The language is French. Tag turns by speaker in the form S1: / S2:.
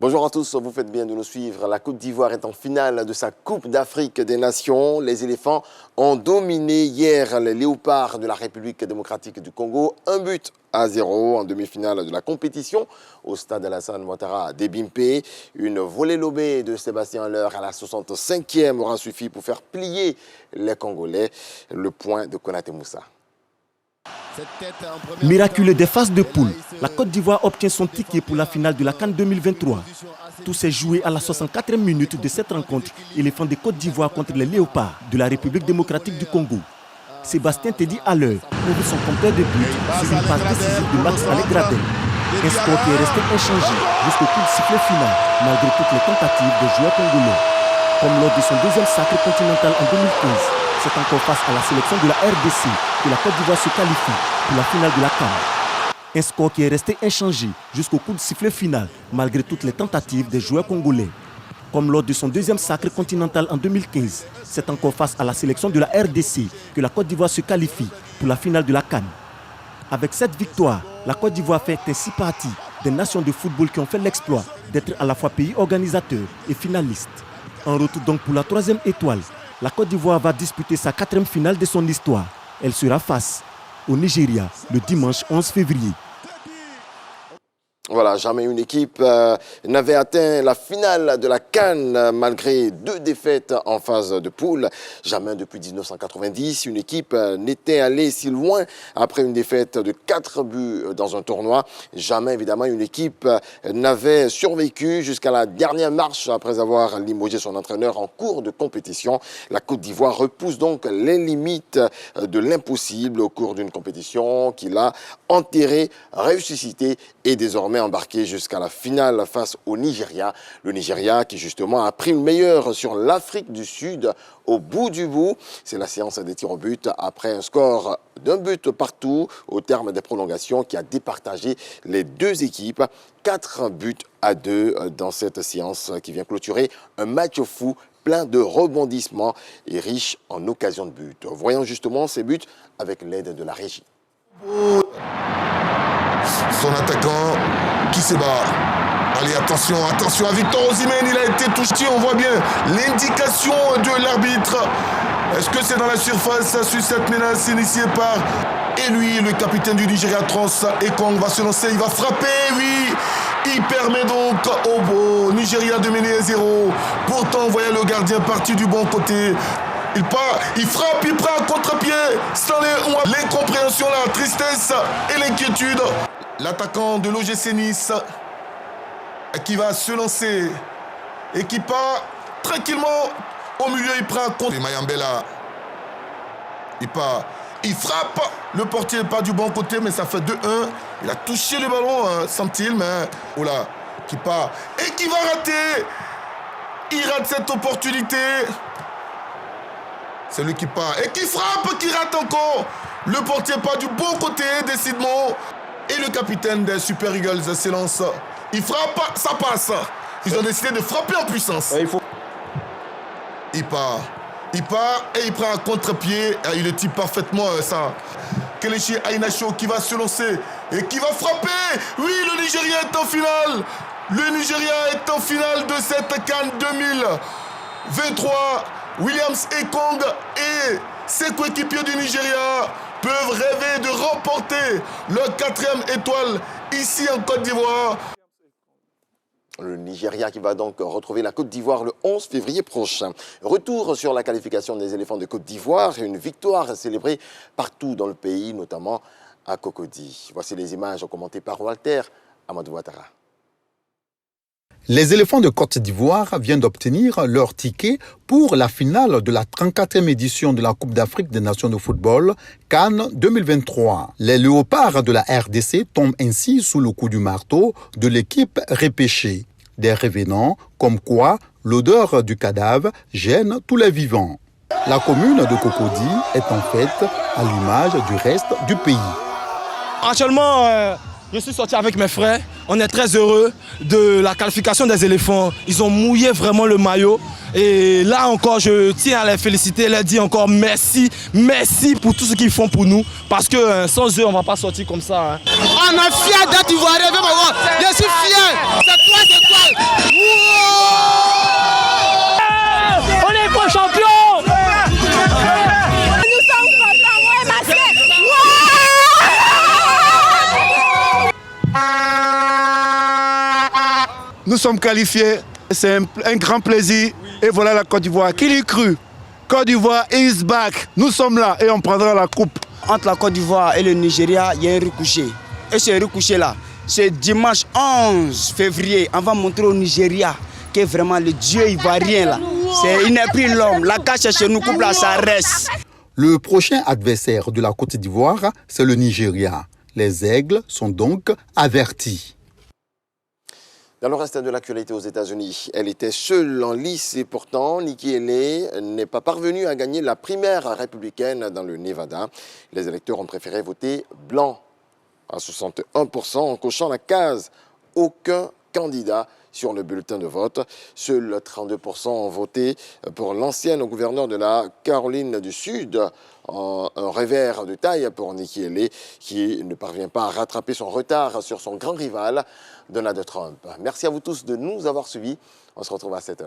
S1: Bonjour à tous, vous faites bien de nous suivre. La Côte d'Ivoire est en finale de sa Coupe d'Afrique des Nations. Les éléphants ont dominé hier les léopards de la République démocratique du Congo. 1-0 en demi-finale de la compétition au stade Alassane Ouattara d'Ebimpe. Une volée lobée de Sébastien Haller à la 65e aura suffi pour faire plier les Congolais. Le point de Konaté Moussa.
S2: Miraculeux des phases de poule, la Côte d'Ivoire obtient son ticket pour la finale de la CAN 2023. Tout s'est joué à la 64e minute de cette rencontre, éléphant de Côte d'Ivoire contre les léopards de la République démocratique du Congo. Sébastien Teddy Haller ouvre son compteur de but sur une passe décisive de Max Allegradel. Un score qui est resté inchangé jusqu'au coup de sifflet final, malgré toutes les tentatives des joueurs congolais. Comme lors de son deuxième sacre continental en 2015, c'est encore face à la sélection de la RDC que la Côte d'Ivoire se qualifie pour la finale de la CAN. Un score qui est resté inchangé jusqu'au coup de sifflet final, malgré toutes les tentatives des joueurs congolais. Comme lors de son deuxième sacre continental en 2015, c'est encore face à la sélection de la RDC que la Côte d'Ivoire se qualifie pour la finale de la CAN. Avec cette victoire, la Côte d'Ivoire fait ainsi partie des nations de football qui ont fait l'exploit d'être à la fois pays organisateur et finaliste. En retour donc pour la 3e étoile, la Côte d'Ivoire va disputer sa 4e finale de son histoire. Elle sera face au Nigeria le dimanche 11 février.
S1: Voilà, jamais une équipe n'avait atteint la finale de la CAN malgré 2 défaites en phase de poule. Jamais depuis 1990, une équipe n'était allée si loin après une défaite de 4 buts dans un tournoi. Jamais, évidemment, une équipe n'avait survécu jusqu'à la dernière marche après avoir limogé son entraîneur en cours de compétition. La Côte d'Ivoire repousse donc les limites de l'impossible au cours d'une compétition qui l'a enterrée, ressuscitée et désormais embarqué jusqu'à la finale face au Nigeria. Le Nigeria qui justement a pris le meilleur sur l'Afrique du Sud au bout du bout. C'est la séance des tirs au but après un score d'1 but partout au terme des prolongations qui a départagé les 2 équipes. 4-2 dans cette séance qui vient clôturer un match fou plein de rebondissements et riche en occasions de but. Voyons justement ces buts avec l'aide de la régie.
S3: Son attaquant qui se bat. Allez, attention à Victor Osimhen, il a été touché, on voit bien l'indication de l'arbitre. Est-ce que c'est dans la surface sur cette menace initiée par... Et lui, le capitaine du Nigeria, Tross Ekong, va se lancer, il va frapper, oui. Il permet donc au Nigeria de mener 1-0. Pourtant, on voyait le gardien parti du bon côté. Il part, il frappe, il prend un contre-pied. L'incompréhension, la tristesse et l'inquiétude. L'attaquant de l'OGC Nice qui va se lancer et qui part tranquillement au milieu. Il prend un contre. Mayambela, il part, il frappe. Le portier n'est pas du bon côté, mais ça fait 2-1. Il a touché le ballon, semble-t-il, mais oula, qui part et qui va rater. Il rate cette opportunité. C'est lui qui part et qui frappe, qui rate encore. Le portier n'est pas du bon côté, décidément. Et le capitaine des Super Eagles s'élance. Il frappe, ça passe. Ils ont décidé de frapper en puissance. Il part et il prend un contre-pied. Il le tire parfaitement, ça. Kelechi Iheanacho qui va se lancer et qui va frapper. Oui, le Nigeria est en finale. Le Nigeria est en finale de cette CAN 2023. Williams Ekong et ses coéquipiers du Nigeria peuvent rêver de remporter leur 4e étoile ici en Côte d'Ivoire.
S1: Le Nigeria qui va donc retrouver la Côte d'Ivoire le 11 février prochain. Retour sur la qualification des éléphants de Côte d'Ivoire et une victoire célébrée partout dans le pays, notamment à Cocody. Voici les images commentées par Walter Amadou Ouattara.
S4: Les éléphants de Côte d'Ivoire viennent d'obtenir leur ticket pour la finale de la 34e édition de la Coupe d'Afrique des Nations de football, CAN 2023. Les léopards de la RDC tombent ainsi sous le coup du marteau de l'équipe repêchée. Des revenants, comme quoi l'odeur du cadavre gêne tous les vivants. La commune de Cocody est en fait à l'image du reste du pays.
S5: Actuellement, je suis sorti avec mes frères. On est très heureux de la qualification des éléphants. Ils ont mouillé vraiment le maillot. Et là encore, je tiens à les féliciter, leur dire encore merci. Merci pour tout ce qu'ils font pour nous. Parce que sans eux, on ne va pas sortir comme ça.
S6: On est fiers d'être Ivoiriens. Je suis fier. C'est toi, On est pas champion. Nous sommes contents, ouais, Marseille.
S7: Nous sommes qualifiés, c'est un grand plaisir. Et voilà la Côte d'Ivoire. Qui l'eût cru? Côte d'Ivoire is back. Nous sommes là et on prendra la coupe.
S8: Entre la Côte d'Ivoire et le Nigeria, il y a un recouché. Et ce recouché-là, c'est dimanche 11 février. On va montrer au Nigeria que vraiment le Dieu ivoirien là, il n'est plus l'homme. La cache chez nous, coupe là, ça reste.
S4: Le prochain adversaire de la Côte d'Ivoire, c'est le Nigeria. Les Aigles sont donc avertis.
S1: Dans le reste de l'actualité aux États-Unis, elle était seule en lice et pourtant Nikki Haley n'est pas parvenue à gagner la primaire républicaine dans le Nevada. Les électeurs ont préféré voter blanc à 61% en cochant la case « Aucun candidat » sur le bulletin de vote. Seuls 32% ont voté pour l'ancienne gouverneure de la Caroline du Sud. Un revers de taille pour Nikki Haley qui ne parvient pas à rattraper son retard sur son grand rival Donald Trump. Merci à vous tous de nous avoir suivis. On se retrouve à 7h.